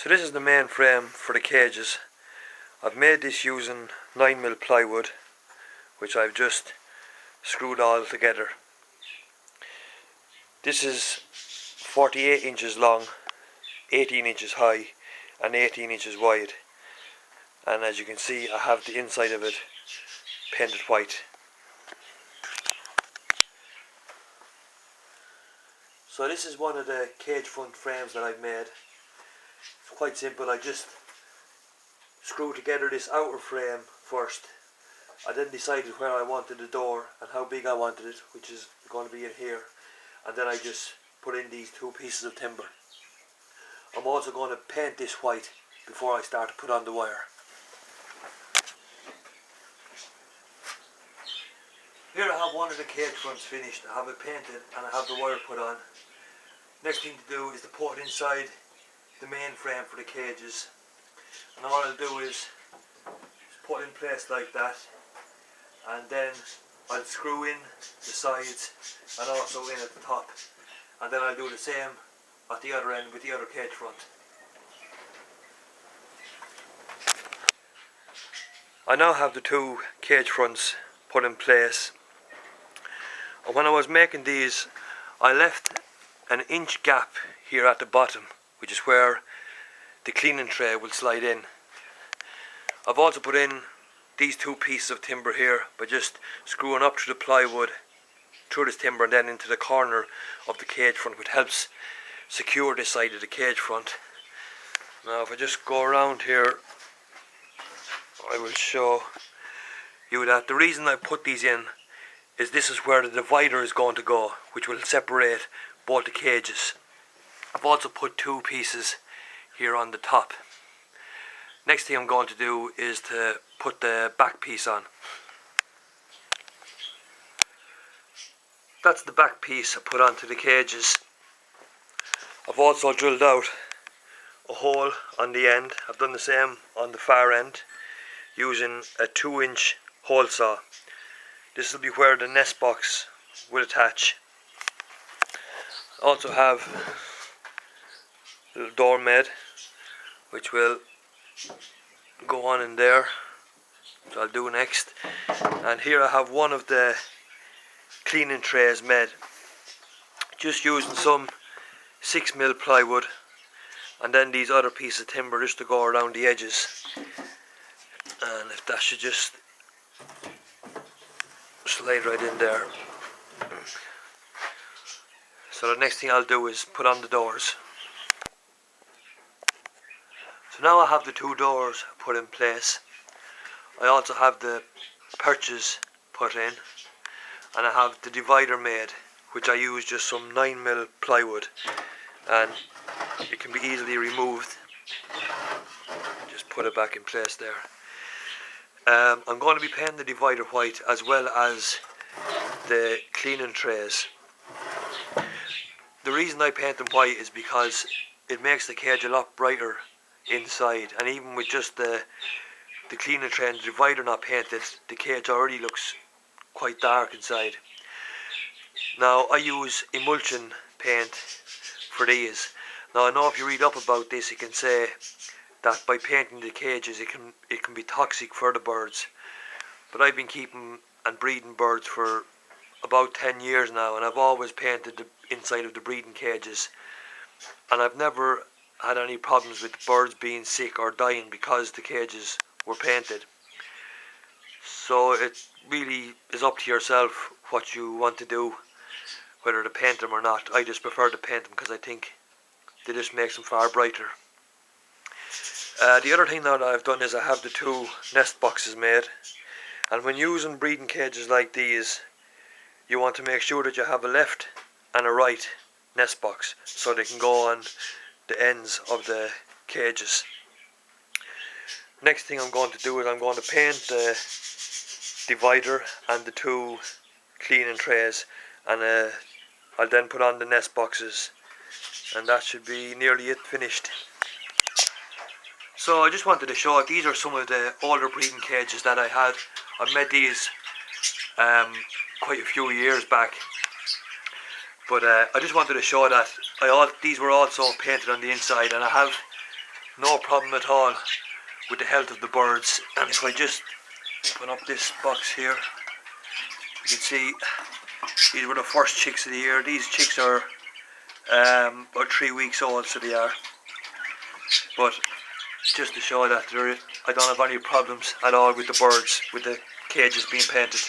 So this is the main frame for the cages. I've made this using 9mm plywood, which I've just screwed all together. This is 48 inches long, 18 inches high and 18 inches wide, and as you can see I have the inside of it painted white. So this is one of the cage front frames that I've made. It's quite simple. I just screwed together this outer frame first. I then decided where I wanted the door and how big I wanted it, which is going to be in here, and then I just put in these two pieces of timber. I'm also going to paint this white before I start to put on the wire. Here I have one of the cage fronts finished. I have it painted and I have the wire put on. Next thing to do is to put it inside the main frame for the cages, and all I'll do is put it in place like that, and then I'll screw in the sides and also in at the top, and then I'll do the same at the other end with the other cage front. I now have the two cage fronts put in place, and when I was making these I left an inch gap here at the bottom, which is where the cleaning tray will slide in. I've also put in these two pieces of timber here by just screwing up through the plywood, through this timber and then into the corner of the cage front, which helps secure this side of the cage front. Now if I just go around here, I will show you that the reason I put these in is this is where the divider is going to go, which will separate both the cages. I've also put two pieces here on the top. Next thing I'm going to do is to put the back piece on. That's the back piece I put onto the cages. I've also drilled out a hole on the end. I've done the same on the far end using a 2-inch hole saw. This will be where the nest box will attach. I also have a little door made, which will go on in there, which I'll do next. And here I have one of the cleaning trays made, just using some 6mm plywood and then these other pieces of timber just to go around the edges. And if that should just slide right in there. So the next thing I'll do is put on the doors. So now I have the two doors put in place. I also have the perches put in, and I have the divider made, which I use just some 9mm plywood, and it can be easily removed. Just put it back in place there. I'm going to be painting the divider white as well as the cleaning trays. The reason I paint them white is because it makes the cage a lot brighter inside, and even with just the cleaning tray and the divider not painted, the cage already looks quite dark inside. Now I use emulsion paint for these. Now I know if you read up about this, it can say that by painting the cages it can be toxic for the birds, but I've been keeping and breeding birds for about 10 years now, and I've always painted the inside of the breeding cages, and I've never had any problems with birds being sick or dying because the cages were painted. So it really is up to yourself what you want to do, whether to paint them or not. I just prefer to paint them because I think they just makes them far brighter. The other thing now that I've done is I have the two nest boxes made, and when using breeding cages like these, you want to make sure that you have a left and a right nest box so they can go on the ends of the cages. Next thing I'm going to do is I'm going to paint the divider and the two cleaning trays, and I'll then put on the nest boxes, and that should be nearly it finished. So I just wanted to show, these are some of the older breeding cages that I had. I've made these quite a few years back, but I just wanted to show that these were also painted on the inside, and I have no problem at all with the health of the birds. And if I just open up this box here, you can see these were the first chicks of the year. These chicks are about 3 weeks old, so they are. But just to show that I don't have any problems at all with the birds, with the cages being painted.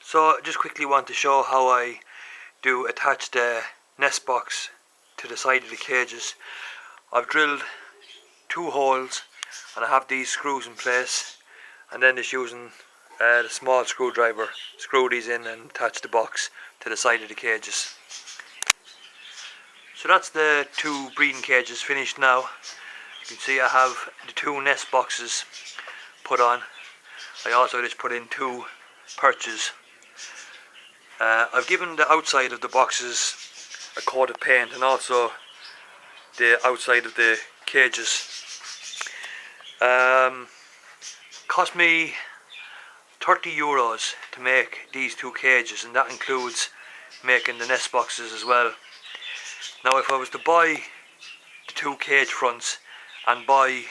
So I just quickly want to show how I do attach the nest box to the side of the cages. I've drilled 2 holes and I have these screws in place, and then just using the small screwdriver, screw these in and attach the box to the side of the cages. So that's the 2 breeding cages finished now. You can see I have the 2 nest boxes put on. I also just put in 2 perches. I've given the outside of the boxes a coat of paint, and also the outside of the cages. Cost me €30 to make these 2 cages, and that includes making the nest boxes as well. Now if I was to buy the 2 cage fronts and buy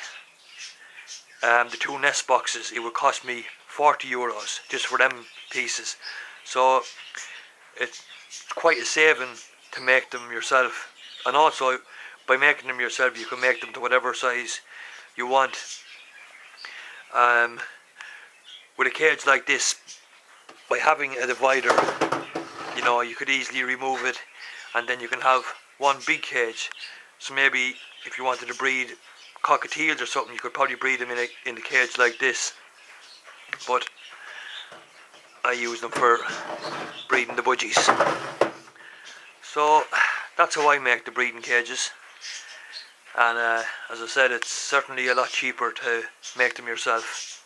the 2 nest boxes, it would cost me €40 just for them pieces. So it's quite a saving to make them yourself, and also by making them yourself you can make them to whatever size you want. With a cage like this, by having a divider, you know, you could easily remove it, and then you can have one big cage. So maybe if you wanted to breed cockatiels or something, you could probably breed them in a cage like this, but I use them for breeding the budgies. So that's how I make the breeding cages, and as I said, it's certainly a lot cheaper to make them yourself.